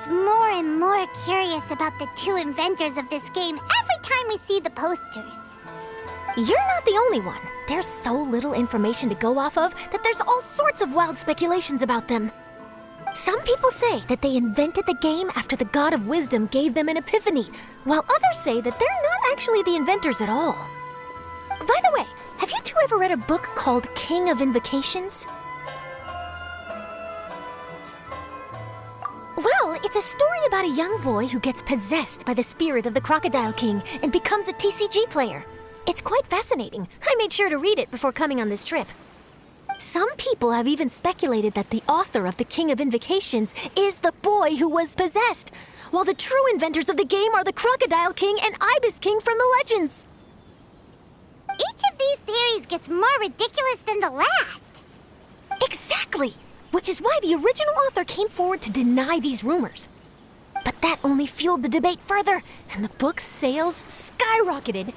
gets more and more curious about the two inventors of this game every time we see the posters. You're not the only one. There's so little information to go off of that there's all sorts of wild speculations about them. Some people say that they invented the game after the God of Wisdom gave them an epiphany, while others say that they're not actually the inventors at all. By the way, have you two ever read a book called King of Invocations? Well, it's a story about a young boy who gets possessed by the spirit of the Crocodile King and becomes a TCG player. It's quite fascinating. I made sure to read it before coming on this trip. Some people have even speculated that the author of the King of Invocations is the boy who was possessed, while the true inventors of the game are the Crocodile King and Ibis King from the legends. Each of these theories gets more ridiculous than the last. Exactly! Which is why the original author came forward to deny these rumors. But that only fueled the debate further, and the book's sales skyrocketed.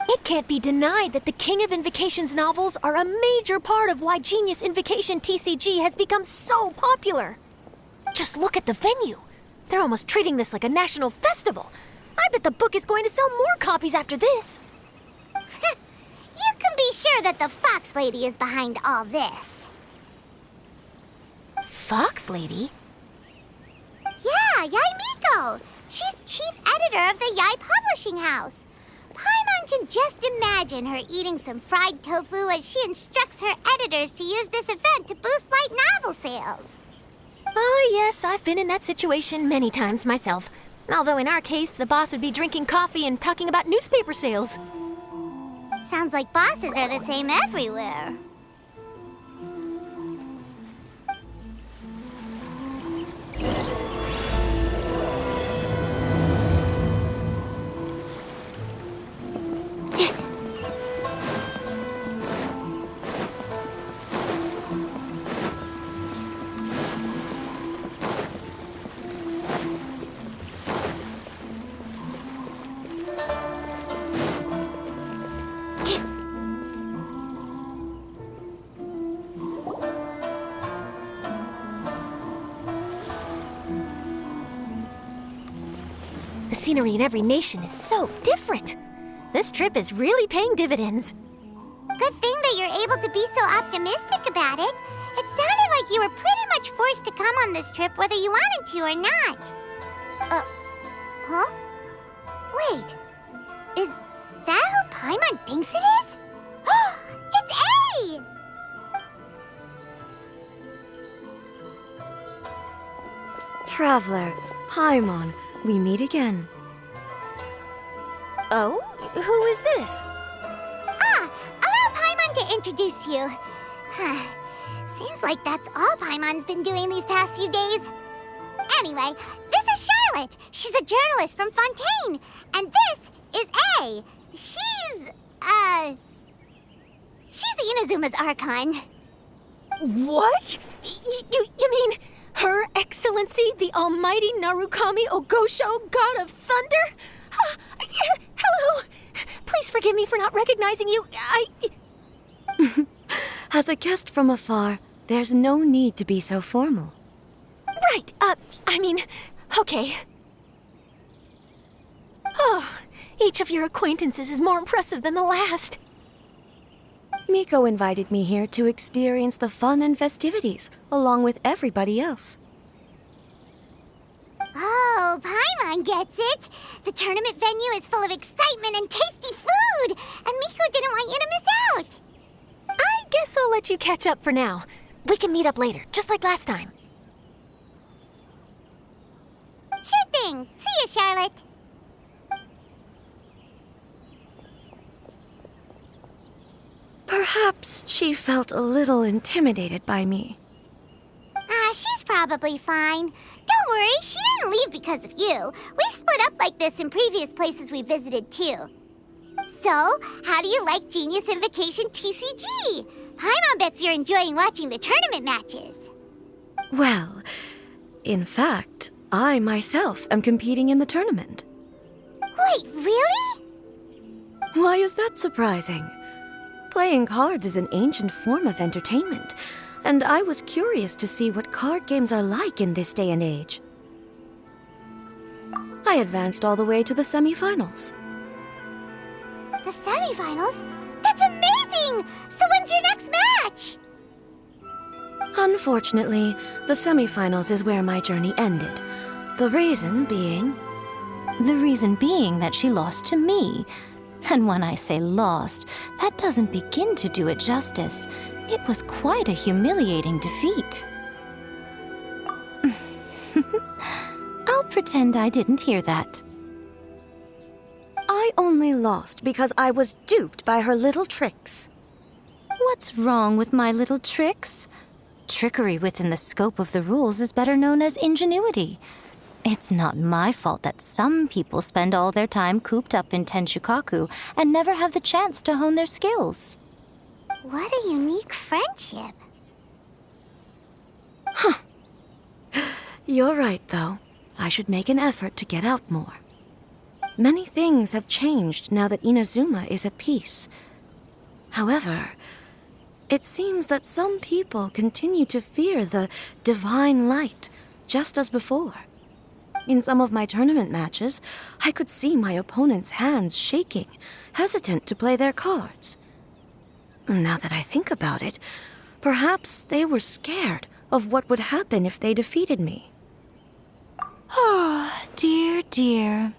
It can't be denied that the King of Invocations novels are a major part of why Genius Invocation TCG has become so popular. Just look at the venue. They're almost treating this like a national festival. I bet the book is going to sell more copies after this. You can be sure that the Fox Lady is behind all this. Fox Lady? Yeah, Yai Miko. She's chief editor of the Yai Publishing House. Paimon can just imagine her eating some fried tofu as she instructs her editors to use this event to boost light novel sales. Oh, yes, I've been in that situation many times myself. Although in our case, the boss would be drinking coffee and talking about newspaper sales. Sounds like bosses are the same everywhere. The scenery in every nation is so different. This trip is really paying dividends. Good thing that you're able to be so optimistic about it. It sounded like you were pretty much forced to come on this trip whether you wanted to or not. Huh? Wait. Is that who Paimon thinks it is? It's A! Traveler, Paimon, we meet again. Oh? Who is this? Allow Paimon to introduce you. Seems like that's all Paimon's been doing these past few days. Anyway, this is Charlotte. She's a journalist from Fontaine. And this is A. She's Inazuma's Archon. What? You mean Her Excellency, the Almighty Narukami Ogosho, God of Thunder? Hello. Please forgive me for not recognizing you. As a guest from afar, there's no need to be so formal. Right, okay. Oh, each of your acquaintances is more impressive than the last. Miko invited me here to experience the fun and festivities, along with everybody else. Oh, Paimon gets it. The tournament venue is full of excitement and tasty food, and Miko didn't want you to miss out. I guess I'll let you catch up for now. We can meet up later, just like last time. Sure thing. See you, Charlotte. Perhaps she felt a little intimidated by me. She's probably fine. Don't worry, she didn't leave because of you. We've split up like this in previous places we visited, too. So, how do you like Genius Invocation TCG? Paimon bets you're enjoying watching the tournament matches. Well, in fact, I myself am competing in the tournament. Wait, really? Why is that surprising? Playing cards is an ancient form of entertainment. and I was curious to see what card games are like in this day and age. I advanced all the way to the semifinals. The semifinals? That's amazing! So when's your next match? Unfortunately, the semifinals is where my journey ended. The reason being... The reason being that she lost to me. And when I say lost, that doesn't begin to do it justice. It was quite a humiliating defeat. I'll pretend I didn't hear that. I only lost because I was duped by her little tricks. What's wrong with my little tricks? Trickery within the scope of the rules is better known as ingenuity. It's not my fault that some people spend all their time cooped up in Tenshukaku and never have the chance to hone their skills. What a unique friendship. You're right, though. I should make an effort to get out more. Many things have changed now that Inazuma is at peace. However, it seems that some people continue to fear the divine light, just as before. In some of my tournament matches, I could see my opponent's hands shaking, hesitant to play their cards. Now that I think about it, perhaps they were scared of what would happen if they defeated me. Oh, dear, dear.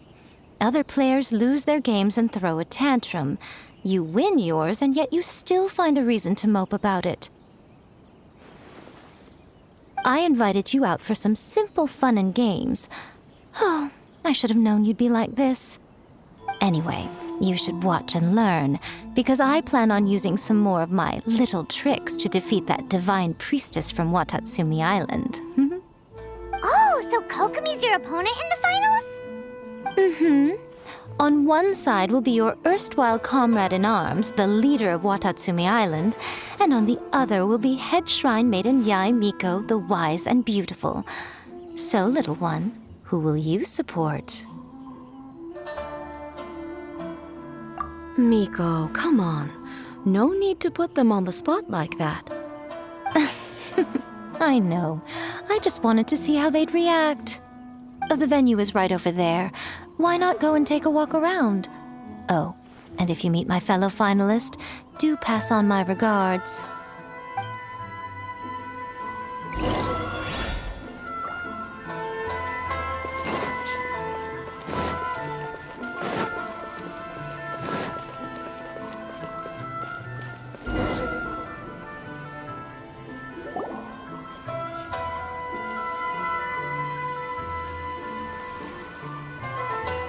Other players lose their games and throw a tantrum. You win yours, and yet you still find a reason to mope about it. I invited you out for some simple fun and games. Oh, I should have known you'd be like this. Anyway, you should watch and learn, because I plan on using some more of my little tricks to defeat that divine priestess from Watatsumi Island. Oh, so Kokomi's your opponent in the finals? Mm-hmm. On one side will be your erstwhile comrade-in-arms, the leader of Watatsumi Island, and on the other will be head shrine maiden Yae Miko, the wise and beautiful. So, little one, who will you support? Miko, come on. No need to put them on the spot like that. I know. I just wanted to see how they'd react. The venue is right over there. Why not go and take a walk around? Oh, and if you meet my fellow finalist, do pass on my regards.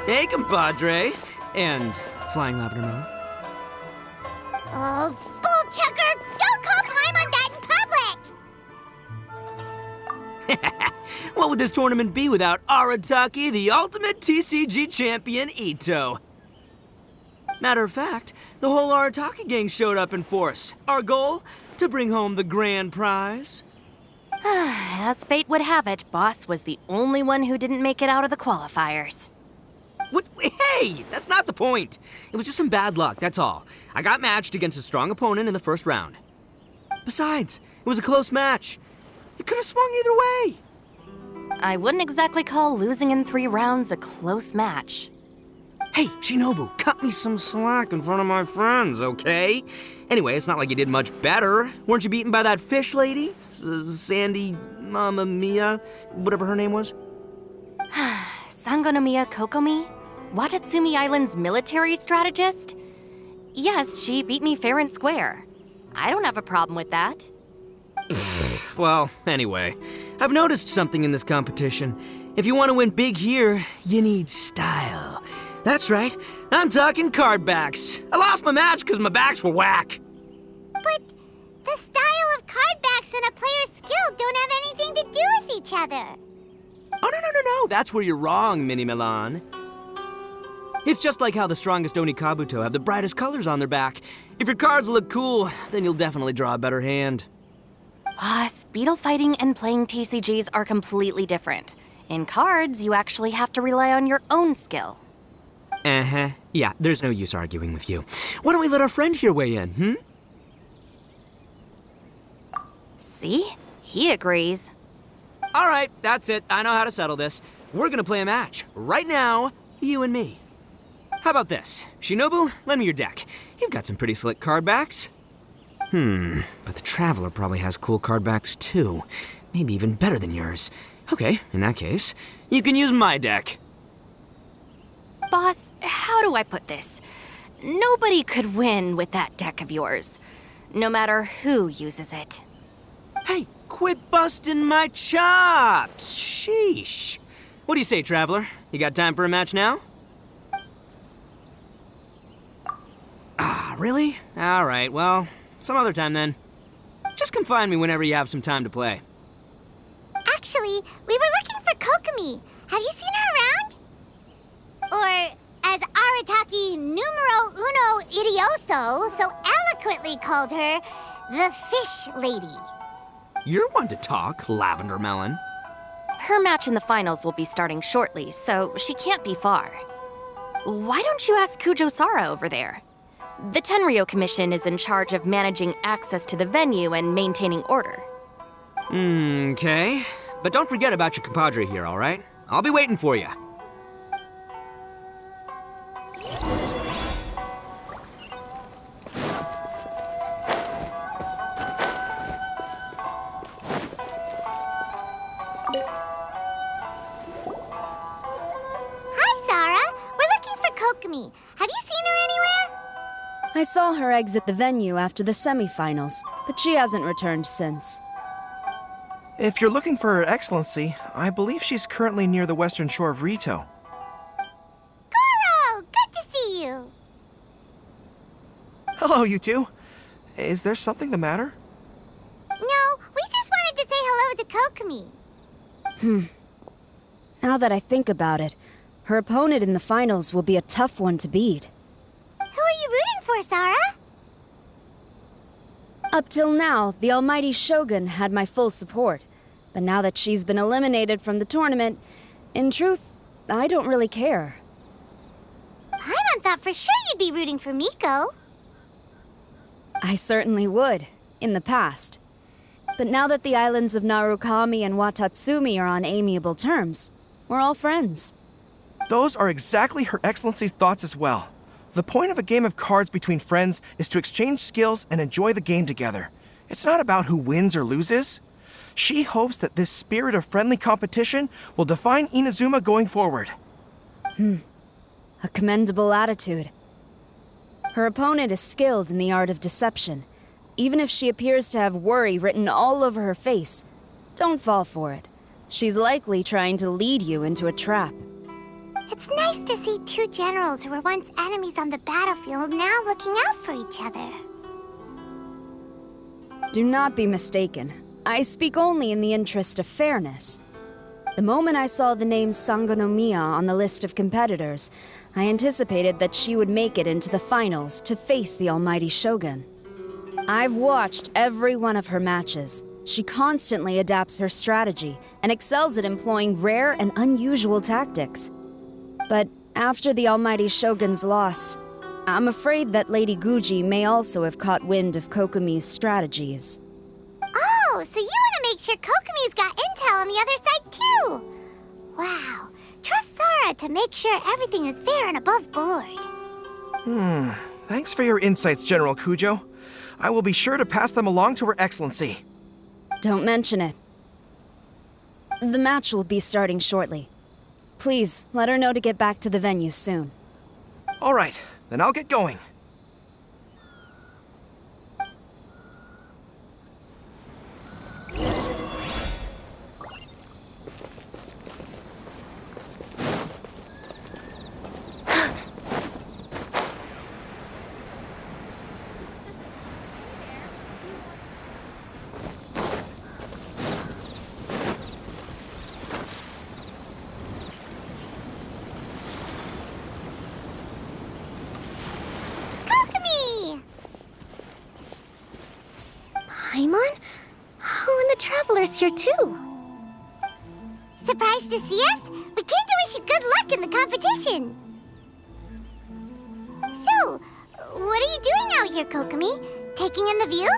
Hey, compadre. And Flying Lavender Melon. Oh, bull chucker! Don't call Paimon that in public! What would this tournament be without Arataki, the ultimate TCG champion, Ito? Matter of fact, the whole Arataki gang showed up in force. Our goal? To bring home the grand prize. As fate would have it, Boss was the only one who didn't make it out of the qualifiers. What? Hey, that's not the point. It was just some bad luck, that's all. I got matched against a strong opponent in the first round. Besides, it was a close match. It could have swung either way. I wouldn't exactly call losing in 3 rounds a close match. Hey, Shinobu, cut me some slack in front of my friends, okay? Anyway, it's not like you did much better. Weren't you beaten by that fish lady? Sandy Mamma Mia, whatever her name was? Sangonomiya Kokomi? Watatsumi Island's military strategist? Yes, she beat me fair and square. I don't have a problem with that. Well, anyway, I've noticed something in this competition. If you want to win big here, you need style. That's right, I'm talking card backs. I lost my match because my backs were whack. But the style of card backs and a player's skill don't have anything to do with each other. Oh, no, that's where you're wrong, Mini Milan. It's just like how the strongest Onikabuto have the brightest colors on their back. If your cards look cool, then you'll definitely draw a better hand. Speedle fighting and playing TCGs are completely different. In cards, you actually have to rely on your own skill. Uh-huh. Yeah, there's no use arguing with you. Why don't we let our friend here weigh in, See? He agrees. All right, that's it. I know how to settle this. We're gonna play a match. Right now, you and me. How about this? Shinobu, lend me your deck. You've got some pretty slick card backs. But the Traveler probably has cool card backs too. Maybe even better than yours. Okay, in that case, you can use my deck. Boss, how do I put this? Nobody could win with that deck of yours, no matter who uses it. Hey, quit busting my chops! Sheesh. What do you say, Traveler? You got time for a match now? Ah, really? All right, well, some other time then. Just come find me whenever you have some time to play. Actually, we were looking for Kokomi. Have you seen her around? Or, as Arataki numero uno idioso so eloquently called her, the Fish Lady. You're one to talk, Lavender Melon. Her match in the finals will be starting shortly, so she can't be far. Why don't you ask Kujo-Sara over there? The Tenryo Commission is in charge of managing access to the venue and maintaining order. Okay. But don't forget about your compadre here, all right? I'll be waiting for you. Hi, Sarah. We're looking for Kokomi. Have you seen her anywhere? I saw her exit the venue after the semifinals, but she hasn't returned since. If you're looking for Her Excellency, I believe she's currently near the western shore of Rito. Goro, good to see you. Hello, you two. Is there something the matter? No, we just wanted to say hello to Kokomi. Now that I think about it, her opponent in the finals will be a tough one to beat. Who are you rooting for, Sarah? Up till now, the almighty Shogun had my full support. But now that she's been eliminated from the tournament, in truth, I don't really care. Paimon thought for sure you'd be rooting for Miko. I certainly would, in the past. But now that the islands of Narukami and Watatsumi are on amiable terms, we're all friends. Those are exactly Her Excellency's thoughts as well. The point of a game of cards between friends is to exchange skills and enjoy the game together. It's not about who wins or loses. She hopes that this spirit of friendly competition will define Inazuma going forward. A commendable attitude. Her opponent is skilled in the art of deception. Even if she appears to have worry written all over her face, don't fall for it. She's likely trying to lead you into a trap. It's nice to see two generals who were once enemies on the battlefield now looking out for each other. Do not be mistaken. I speak only in the interest of fairness. The moment I saw the name Sangonomiya on the list of competitors, I anticipated that she would make it into the finals to face the almighty Shogun. I've watched every one of her matches. She constantly adapts her strategy and excels at employing rare and unusual tactics. But after the almighty Shogun's loss, I'm afraid that Lady Guji may also have caught wind of Kokomi's strategies. Oh, so you want to make sure Kokomi's got intel on the other side too? Wow. Trust Sarah to make sure everything is fair and above board. Thanks for your insights, General Kujo. I will be sure to pass them along to Her Excellency. Don't mention it. The match will be starting shortly. Please, let her know to get back to the venue soon. All right, then I'll get going. Kokomi! Paimon? Oh, and the Traveler's here too. Surprised to see us? We came to wish you good luck in the competition. So, what are you doing out here, Kokomi? Taking in the view?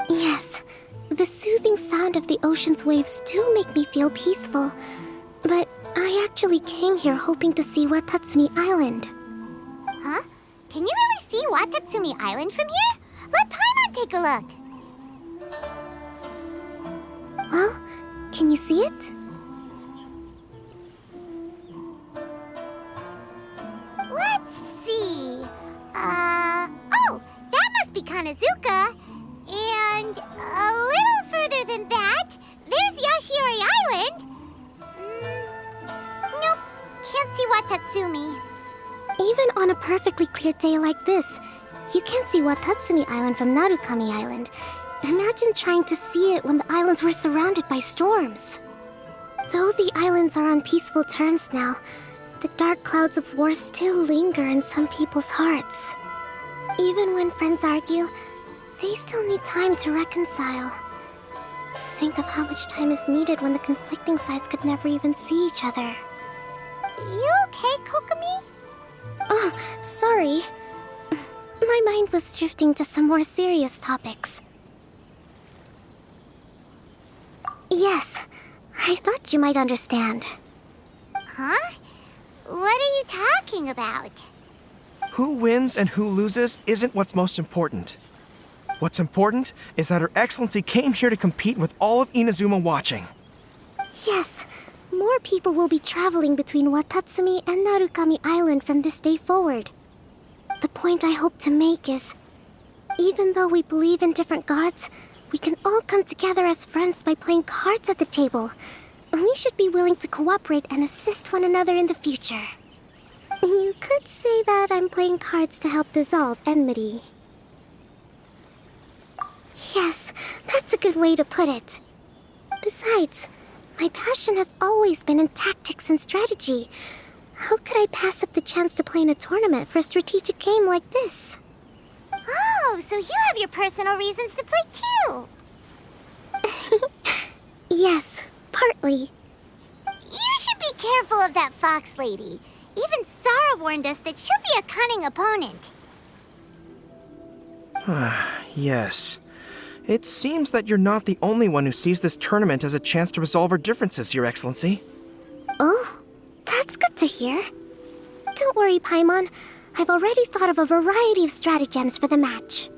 Yes, the soothing sound of the ocean's waves do make me feel peaceful. But I actually came here hoping to see Watatsumi Island. Huh? Can you really see Watatsumi Island from here? Let Paimon take a look. Well, can you see it? Let's see. Oh, that must be Kanazuka. And a little further than that, there's Yashiori Island. Nope, can't see Watatsumi. Even on a perfectly clear day like this, you can't see Watatsumi Island from Narukami Island. Imagine trying to see it when the islands were surrounded by storms. Though the islands are on peaceful terms now, the dark clouds of war still linger in some people's hearts. Even when friends argue, they still need time to reconcile. Think of how much time is needed when the conflicting sides could never even see each other. You okay, Kokomi? Oh, sorry. My mind was drifting to some more serious topics. Yes, I thought you might understand. Huh? What are you talking about? Who wins and who loses isn't what's most important. What's important is that Her Excellency came here to compete with all of Inazuma watching. Yes, more people will be traveling between Watatsumi and Narukami Island from this day forward. The point I hope to make is, even though we believe in different gods, we can all come together as friends by playing cards at the table. We should be willing to cooperate and assist one another in the future. You could say that I'm playing cards to help dissolve enmity. Yes, that's a good way to put it. Besides, my passion has always been in tactics and strategy. How could I pass up the chance to play in a tournament for a strategic game like this? Oh, so you have your personal reasons to play too. Yes, partly. You should be careful of that fox lady. Even Sarah warned us that she'll be a cunning opponent. Yes. It seems that you're not the only one who sees this tournament as a chance to resolve our differences, Your Excellency. Oh, that's good to hear. Don't worry, Paimon. I've already thought of a variety of stratagems for the match.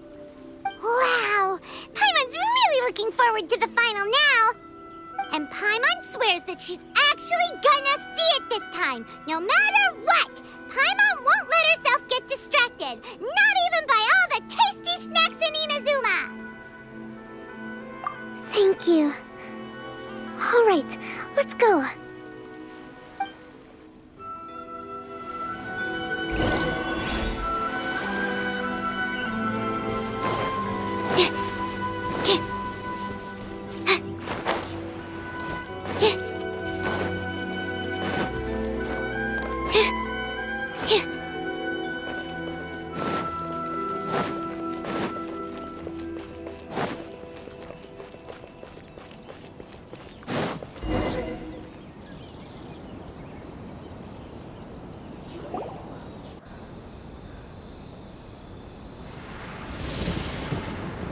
Wow! Paimon's really looking forward to the final now! And Paimon swears that she's actually gonna see it this time, no matter what! Paimon won't let herself get distracted, not even by all the tasty snacks in Inazuma! Thank you. All right, let's go.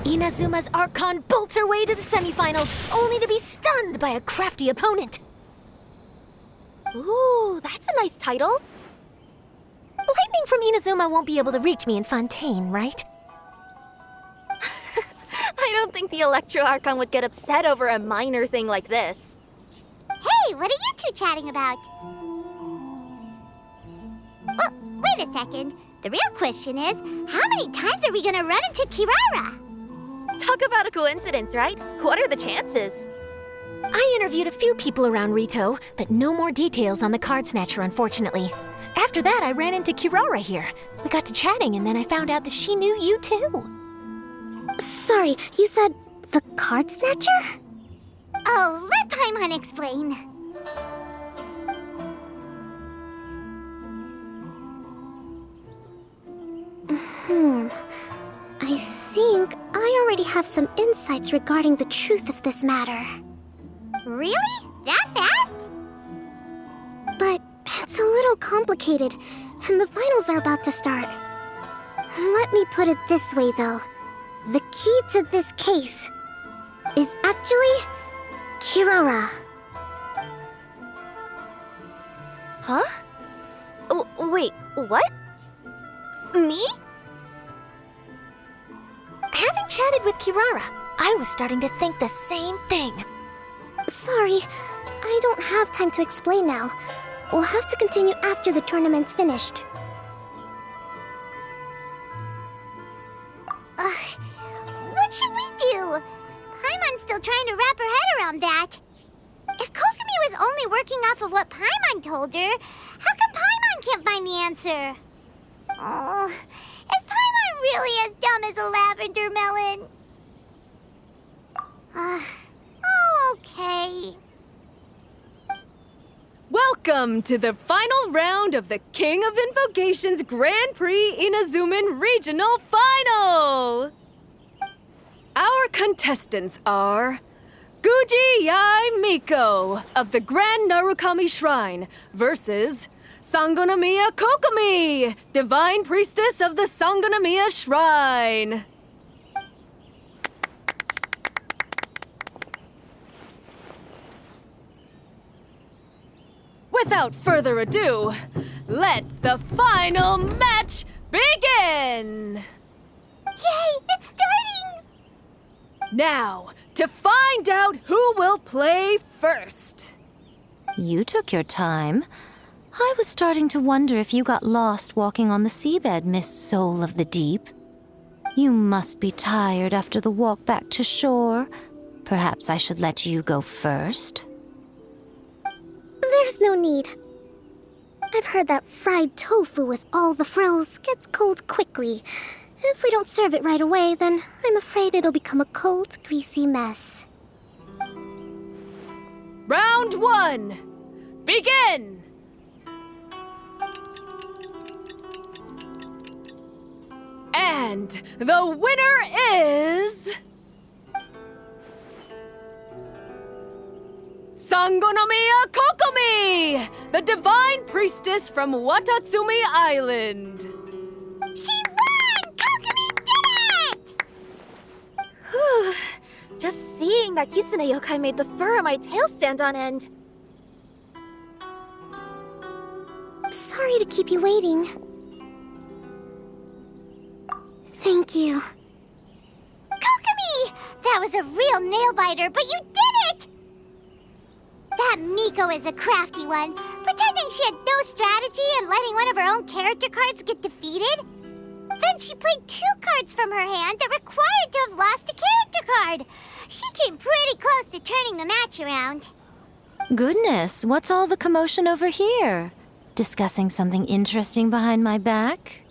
Inazuma's Archon bolts her way to the semifinals, only to be stunned by a crafty opponent. Ooh, that's a nice title. Lightning from Inazuma won't be able to reach me in Fontaine, right? I don't think the Electro Archon would get upset over a minor thing like this. Hey, what are you two chatting about? Oh, wait a second. The real question is, how many times are we gonna run into Kirara? Talk about a coincidence, right? What are the chances? I interviewed a few people around Rito, but no more details on the card snatcher, unfortunately. After that, I ran into Kirara here. We got to chatting, and then I found out that she knew you too. Sorry, you said the card snatcher? Oh, let Paimon explain. I think I already have some insights regarding the truth of this matter. Really? That fast? But it's a little complicated, and the finals are about to start. Let me put it this way, though. The key to this case is actually Kirara. Huh? Wait, what? Me? Having chatted with Kirara, I was starting to think the same thing. Sorry, I don't have time to explain now. We'll have to continue after the tournament's finished. What should we do? Paimon's still trying to wrap her head around that. If Kokomi was only working off of what Paimon told her, how come Paimon can't find the answer? Oh, is Paimon really as dumb as a lavender melon? Oh, okay. Welcome to the final round of the King of Invocations Grand Prix Inazuman Regional Final! Our contestants are Guji Yai Miko of the Grand Narukami Shrine versus Sangonomiya Kokomi, Divine Priestess of the Sangonomiya Shrine. Without further ado, let the final match begin! Yay, it's starting! Now, to find out who will play first. You took your time. I was starting to wonder if you got lost walking on the seabed, Miss Soul of the Deep. You must be tired after the walk back to shore. Perhaps I should let you go first. There's no need. I've heard that fried tofu with all the frills gets cold quickly. If we don't serve it right away, then I'm afraid it'll become a cold, greasy mess. Round 1, begin! And the winner is... Sangonomiya Kokomi, the Divine Priestess from Watatsumi Island. She won! Kokomi did it! Just seeing that Kitsune yokai made the fur on my tail stand on end. Sorry to keep you waiting. Thank you. Kokomi! That was a real nail-biter, but you did it! That Miko is a crafty one, pretending she had no strategy and letting one of her own character cards get defeated. Then she played 2 cards from her hand that required to have lost a character card. She came pretty close to turning the match around. Goodness, what's all the commotion over here? Discussing something interesting behind my back?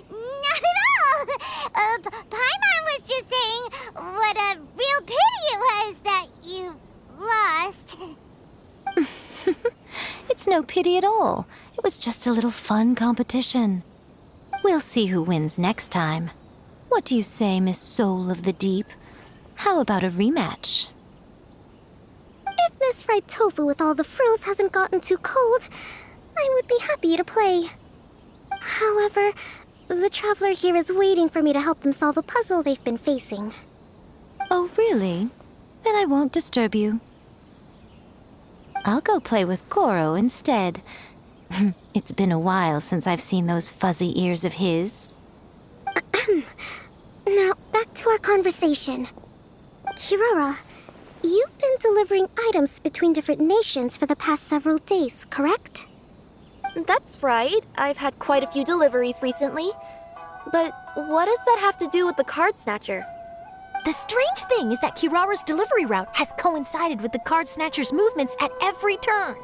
Not at all. Paimon was just saying what a real pity it was that you lost. It's no pity at all. It was just a little fun competition. We'll see who wins next time. What do you say, Miss Soul of the Deep? How about a rematch? If Miss Fried Tofu with all the frills hasn't gotten too cold, I would be happy to play. However, the traveler here is waiting for me to help them solve a puzzle they've been facing. Oh, really? Then I won't disturb you. I'll go play with Goro instead. It's been a while since I've seen those fuzzy ears of his. Now, back to our conversation. Kirara, you've been delivering items between different nations for the past several days, correct? That's right. I've had quite a few deliveries recently. But what does that have to do with the card snatcher? The strange thing is that Kirara's delivery route has coincided with the card snatcher's movements at every turn.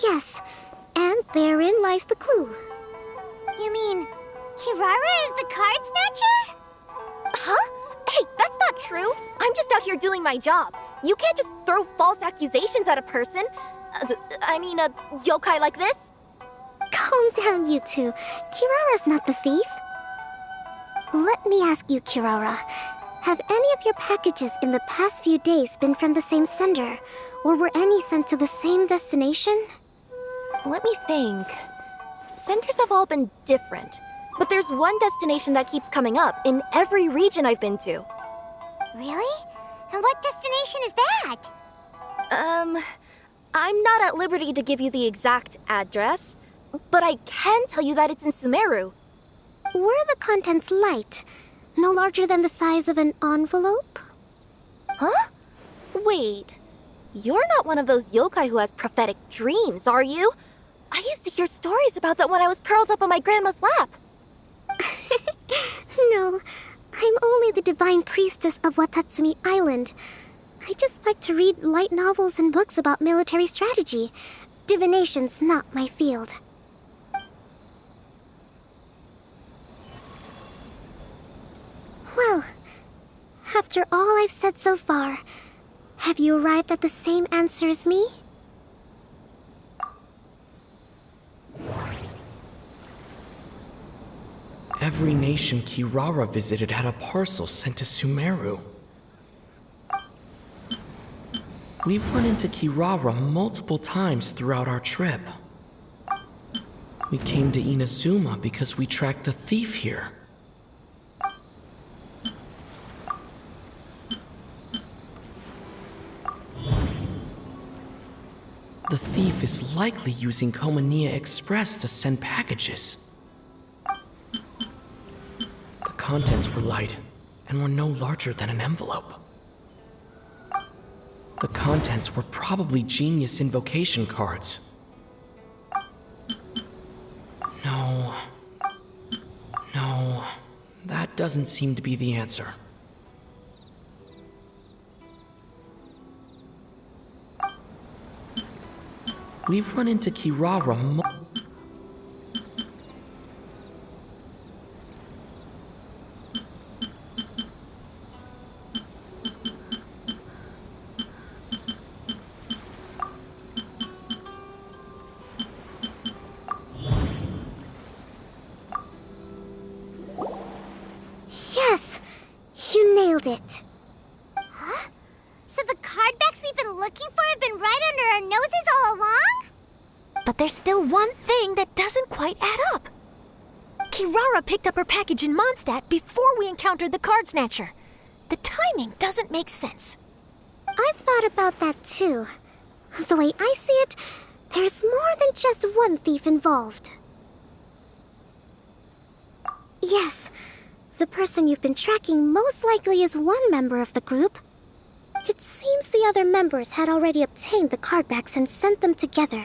Yes, and therein lies the clue. You mean Kirara is the card snatcher? Huh? Hey, that's not true. I'm just out here doing my job. You can't just throw false accusations at a person. A yokai like this. Calm down, you two. Kirara's not the thief. Let me ask you, Kirara. Have any of your packages in the past few days been from the same sender? Or were any sent to the same destination? Let me think. Senders have all been different. But there's one destination that keeps coming up in every region I've been to. Really? And what destination is that? I'm not at liberty to give you the exact address, but I can tell you that it's in Sumeru. Were the contents light? No larger than the size of an envelope? Huh? Wait, you're not one of those yokai who has prophetic dreams, are you? I used to hear stories about that when I was curled up on my grandma's lap. No, I'm only the divine priestess of Watatsumi Island. I just like to read light novels and books about military strategy. Divination's not my field. Well, after all I've said so far, have you arrived at the same answer as me? Every nation Kirara visited had a parcel sent to Sumeru. We've run into Kirara multiple times throughout our trip. We came to Inazuma because we tracked the thief here. The thief is likely using Komania Express to send packages. The contents were light and were no larger than an envelope. The contents were probably genius invocation cards. No, that doesn't seem to be the answer. We've run into Kirara Yes! You nailed it! Huh? So the cardbacks we've been looking for have been right under our noses all along? But there's still one thing that doesn't quite add up. Kirara picked up her package in Mondstadt before we encountered the card snatcher. The timing doesn't make sense. I've thought about that too. The way I see it, there's more than just one thief involved. Yes, the person you've been tracking most likely is one member of the group. It seems the other members had already obtained the cardbacks and sent them together.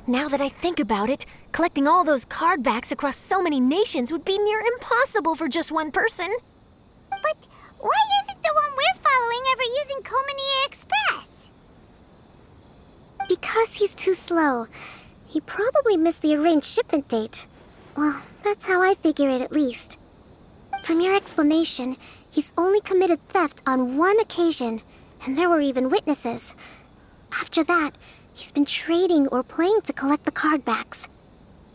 Now that I think about it, collecting all those cardbacks across so many nations would be near impossible for just one person. But why isn't the one we're following ever using Komania Express? Because he's too slow. He probably missed the arranged shipment date. Well, that's how I figure it at least. From your explanation, he's only committed theft on one occasion, and there were even witnesses. After that, he's been trading or playing to collect the cardbacks.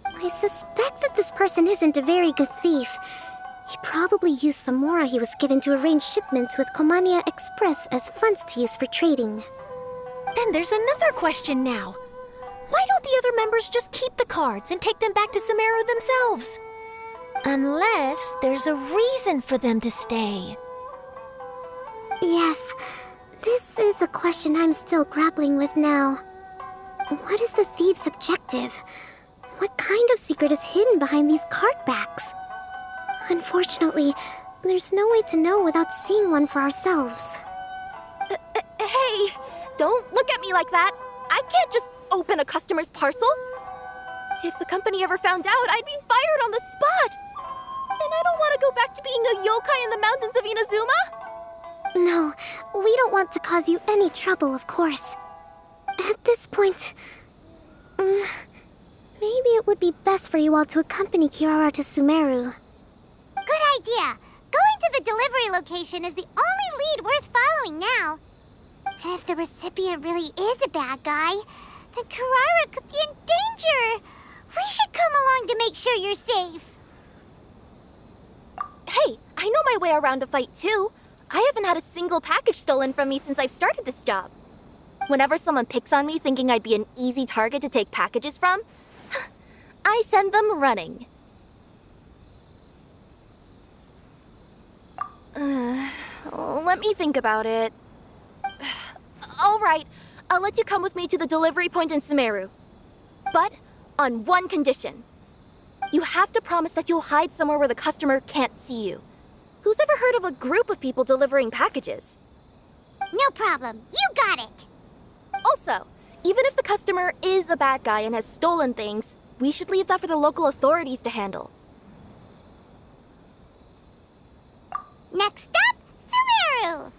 I suspect that this person isn't a very good thief. He probably used the mora he was given to arrange shipments with Komania Express as funds to use for trading. Then there's another question now. Why don't the other members just keep the cards and take them back to Sumeru themselves? Unless there's a reason for them to stay. Yes, this is a question I'm still grappling with now. What is the thief's objective? What kind of secret is hidden behind these cardbacks? Unfortunately, there's no way to know without seeing one for ourselves. Hey, don't look at me like that. I can't just open a customer's parcel. If the company ever found out, I'd be fired on the spot. And I don't want to go back to being a yokai in the mountains of Inazuma. No, we don't want to cause you any trouble, of course. At this point, maybe it would be best for you all to accompany Kirara to Sumeru. Good idea. Going to the delivery location is the only lead worth following now. And if the recipient really is a bad guy, then Kirara could be in danger. We should come along to make sure you're safe. Hey, I know my way around a fight too. I haven't had a single package stolen from me since I've started this job. Whenever someone picks on me thinking I'd be an easy target to take packages from, I send them running. Let me think about it. All right, I'll let you come with me to the delivery point in Sumeru. But on one condition. You have to promise that you'll hide somewhere where the customer can't see you. Who's ever heard of a group of people delivering packages? No problem. You got it. Also, even if the customer is a bad guy and has stolen things, we should leave that for the local authorities to handle. Next up, Sumeru!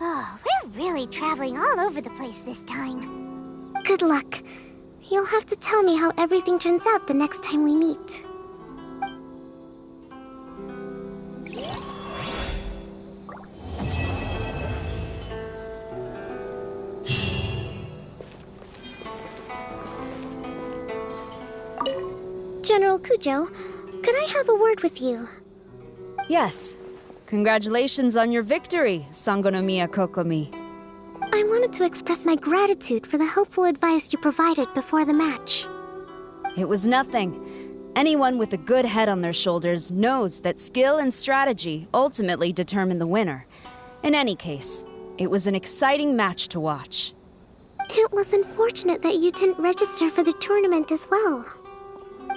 Oh, we're really traveling all over the place this time. Good luck. You'll have to tell me how everything turns out the next time we meet. General Kujo, could I have a word with you? Yes. Congratulations on your victory, Sangonomiya Kokomi. I wanted to express my gratitude for the helpful advice you provided before the match. It was nothing. Anyone with a good head on their shoulders knows that skill and strategy ultimately determine the winner. In any case, it was an exciting match to watch. It was unfortunate that you didn't register for the tournament as well.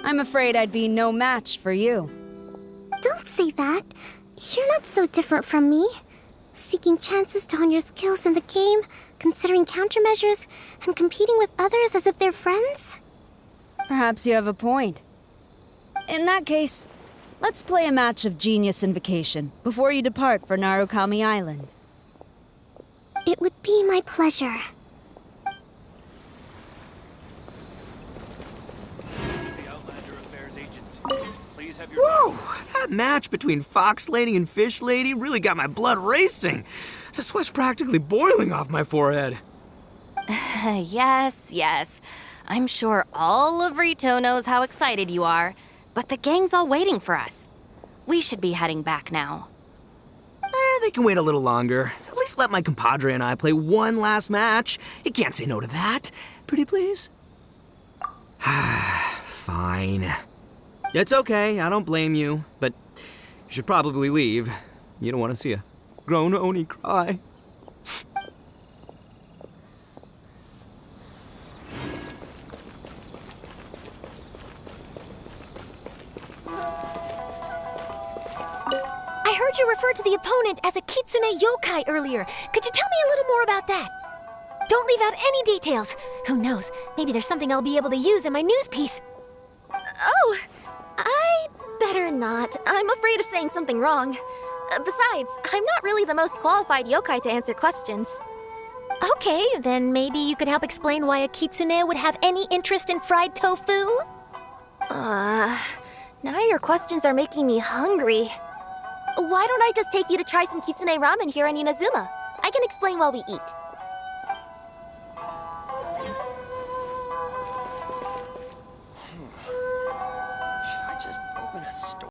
I'm afraid I'd be no match for you. Don't say that. You're not so different from me. Seeking chances to hone your skills in the game, considering countermeasures, and competing with others as if they're friends? Perhaps you have a point. In that case, let's play a match of Genius Invocation before you depart for Narukami Island. It would be my pleasure. Whoa! That match between Fox Lady and Fish Lady really got my blood racing. The sweat's practically boiling off my forehead. Yes. I'm sure all of Rito knows how excited you are, but the gang's all waiting for us. We should be heading back now. They can wait a little longer. At least let my compadre and I play one last match. You can't say no to that. Pretty please? Fine. It's okay, I don't blame you, but you should probably leave. You don't want to see a grown Oni cry. I heard you refer to the opponent as a kitsune yokai earlier. Could you tell me a little more about that? Don't leave out any details. Who knows, maybe there's something I'll be able to use in my news piece. Oh, I better not. I'm afraid of saying something wrong. Besides, I'm not really the most qualified yokai to answer questions. Okay, then maybe you could help explain why a kitsune would have any interest in fried tofu? Now your questions are making me hungry. Why don't I just take you to try some kitsune ramen here in Inazuma? I can explain while we eat.